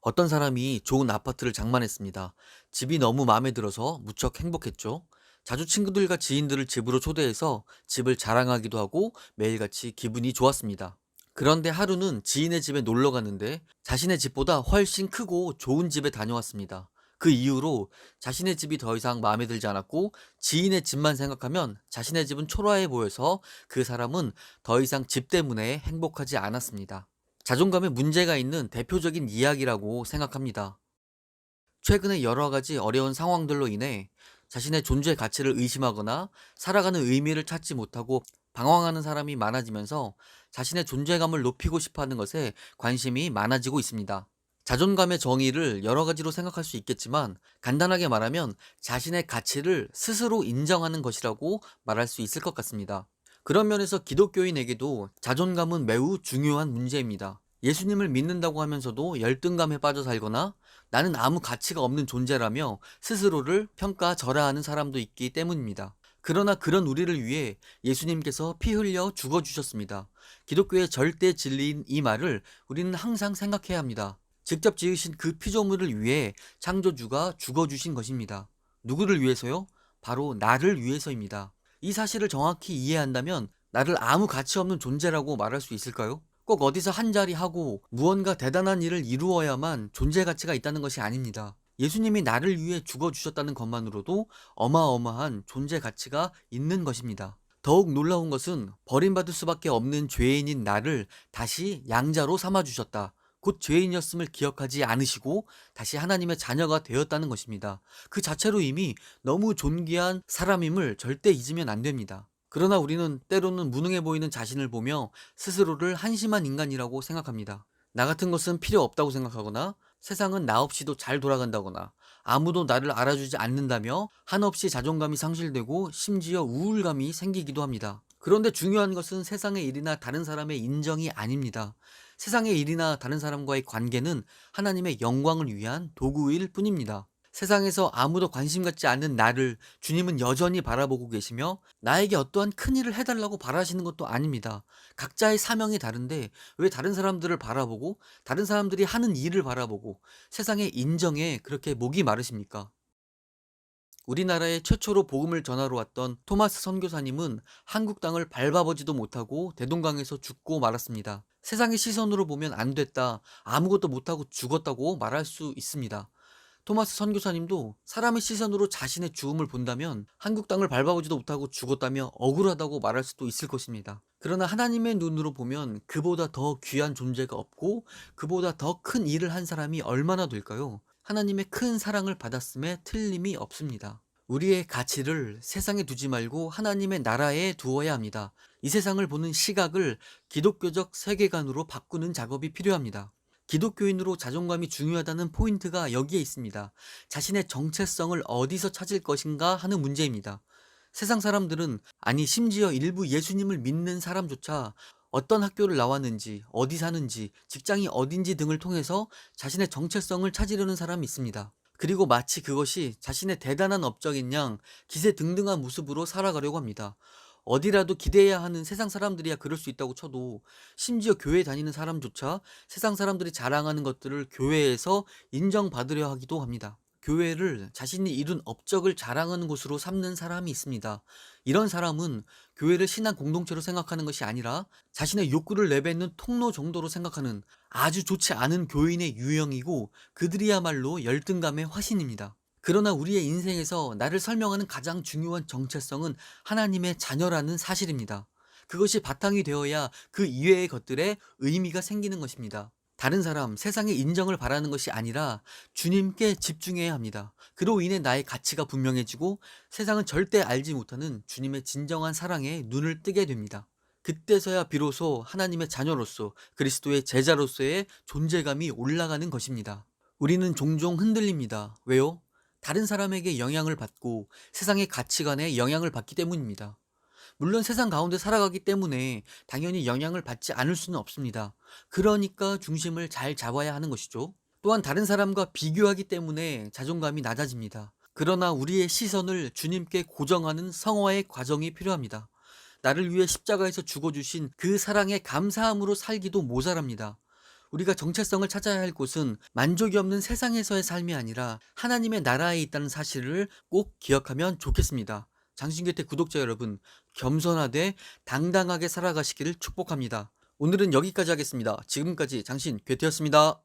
어떤 사람이 좋은 아파트를 장만했습니다. 집이 너무 마음에 들어서 무척 행복했죠. 자주 친구들과 지인들을 집으로 초대해서 집을 자랑하기도 하고 매일같이 기분이 좋았습니다. 그런데 하루는 지인의 집에 놀러 갔는데 자신의 집보다 훨씬 크고 좋은 집에 다녀왔습니다. 그 이후로 자신의 집이 더 이상 마음에 들지 않았고 지인의 집만 생각하면 자신의 집은 초라해 보여서 그 사람은 더 이상 집 때문에 행복하지 않았습니다. 자존감에 문제가 있는 대표적인 이야기라고 생각합니다. 최근에 여러 가지 어려운 상황들로 인해 자신의 존재 가치를 의심하거나 살아가는 의미를 찾지 못하고 방황하는 사람이 많아지면서 자신의 존재감을 높이고 싶어 하는 것에 관심이 많아지고 있습니다. 자존감의 정의를 여러 가지로 생각할 수 있겠지만 간단하게 말하면 자신의 가치를 스스로 인정하는 것이라고 말할 수 있을 것 같습니다. 그런 면에서 기독교인에게도 자존감은 매우 중요한 문제입니다. 예수님을 믿는다고 하면서도 열등감에 빠져 살거나 나는 아무 가치가 없는 존재라며 스스로를 평가절하하는 사람도 있기 때문입니다. 그러나 그런 우리를 위해 예수님께서 피 흘려 죽어주셨습니다. 기독교의 절대 진리인 이 말을 우리는 항상 생각해야 합니다. 직접 지으신 그 피조물을 위해 창조주가 죽어주신 것입니다. 누구를 위해서요? 바로 나를 위해서입니다. 이 사실을 정확히 이해한다면 나를 아무 가치 없는 존재라고 말할 수 있을까요? 꼭 어디서 한 자리 하고 무언가 대단한 일을 이루어야만 존재 가치가 있다는 것이 아닙니다. 예수님이 나를 위해 죽어주셨다는 것만으로도 어마어마한 존재 가치가 있는 것입니다. 더욱 놀라운 것은 버림받을 수밖에 없는 죄인인 나를 다시 양자로 삼아주셨다. 곧 죄인이었음을 기억하지 않으시고 다시 하나님의 자녀가 되었다는 것입니다. 그 자체로 이미 너무 존귀한 사람임을 절대 잊으면 안 됩니다. 그러나 우리는 때로는 무능해 보이는 자신을 보며 스스로를 한심한 인간이라고 생각합니다. 나 같은 것은 필요 없다고 생각하거나 세상은 나 없이도 잘 돌아간다거나 아무도 나를 알아주지 않는다며 한없이 자존감이 상실되고 심지어 우울감이 생기기도 합니다. 그런데 중요한 것은 세상의 일이나 다른 사람의 인정이 아닙니다. 세상의 일이나 다른 사람과의 관계는 하나님의 영광을 위한 도구일 뿐입니다. 세상에서 아무도 관심 갖지 않는 나를 주님은 여전히 바라보고 계시며 나에게 어떠한 큰 일을 해달라고 바라시는 것도 아닙니다. 각자의 사명이 다른데 왜 다른 사람들을 바라보고 다른 사람들이 하는 일을 바라보고 세상의 인정에 그렇게 목이 마르십니까? 우리나라에 최초로 복음을 전하러 왔던 토마스 선교사님은 한국 땅을 밟아보지도 못하고 대동강에서 죽고 말았습니다. 세상의 시선으로 보면 안 됐다, 아무것도 못하고 죽었다고 말할 수 있습니다. 토마스 선교사님도 사람의 시선으로 자신의 죽음을 본다면 한국 땅을 밟아보지도 못하고 죽었다며 억울하다고 말할 수도 있을 것입니다. 그러나 하나님의 눈으로 보면 그보다 더 귀한 존재가 없고 그보다 더 큰 일을 한 사람이 얼마나 될까요? 하나님의 큰 사랑을 받았음에 틀림이 없습니다. 우리의 가치를 세상에 두지 말고 하나님의 나라에 두어야 합니다. 이 세상을 보는 시각을 기독교적 세계관으로 바꾸는 작업이 필요합니다. 기독교인으로 자존감이 중요하다는 포인트가 여기에 있습니다. 자신의 정체성을 어디서 찾을 것인가 하는 문제입니다. 세상 사람들은, 아니 심지어 일부 예수님을 믿는 사람조차 어떤 학교를 나왔는지, 어디 사는지, 직장이 어딘지 등을 통해서 자신의 정체성을 찾으려는 사람이 있습니다. 그리고 마치 그것이 자신의 대단한 업적인 양 기세등등한 모습으로 살아가려고 합니다. 어디라도 기대해야 하는 세상 사람들이야 그럴 수 있다고 쳐도 심지어 교회 다니는 사람조차 세상 사람들이 자랑하는 것들을 교회에서 인정받으려 하기도 합니다. 교회를 자신이 이룬 업적을 자랑하는 곳으로 삼는 사람이 있습니다. 이런 사람은 교회를 신앙 공동체로 생각하는 것이 아니라 자신의 욕구를 내뱉는 통로 정도로 생각하는 아주 좋지 않은 교인의 유형이고 그들이야말로 열등감의 화신입니다. 그러나 우리의 인생에서 나를 설명하는 가장 중요한 정체성은 하나님의 자녀라는 사실입니다. 그것이 바탕이 되어야 그 이외의 것들에 의미가 생기는 것입니다. 다른 사람, 세상의 인정을 바라는 것이 아니라 주님께 집중해야 합니다. 그로 인해 나의 가치가 분명해지고 세상은 절대 알지 못하는 주님의 진정한 사랑에 눈을 뜨게 됩니다. 그때서야 비로소 하나님의 자녀로서 그리스도의 제자로서의 존재감이 올라가는 것입니다. 우리는 종종 흔들립니다. 왜요? 다른 사람에게 영향을 받고 세상의 가치관에 영향을 받기 때문입니다. 물론 세상 가운데 살아가기 때문에 당연히 영향을 받지 않을 수는 없습니다. 그러니까 중심을 잘 잡아야 하는 것이죠. 또한 다른 사람과 비교하기 때문에 자존감이 낮아집니다. 그러나 우리의 시선을 주님께 고정하는 성화의 과정이 필요합니다. 나를 위해 십자가에서 죽어주신 그 사랑에 감사함으로 살기도 모자랍니다. 우리가 정체성을 찾아야 할 곳은 만족이 없는 세상에서의 삶이 아니라 하나님의 나라에 있다는 사실을 꼭 기억하면 좋겠습니다. 장신교태 구독자 여러분, 겸손하되 당당하게 살아가시기를 축복합니다. 오늘은 여기까지 하겠습니다. 지금까지 장신교태였습니다.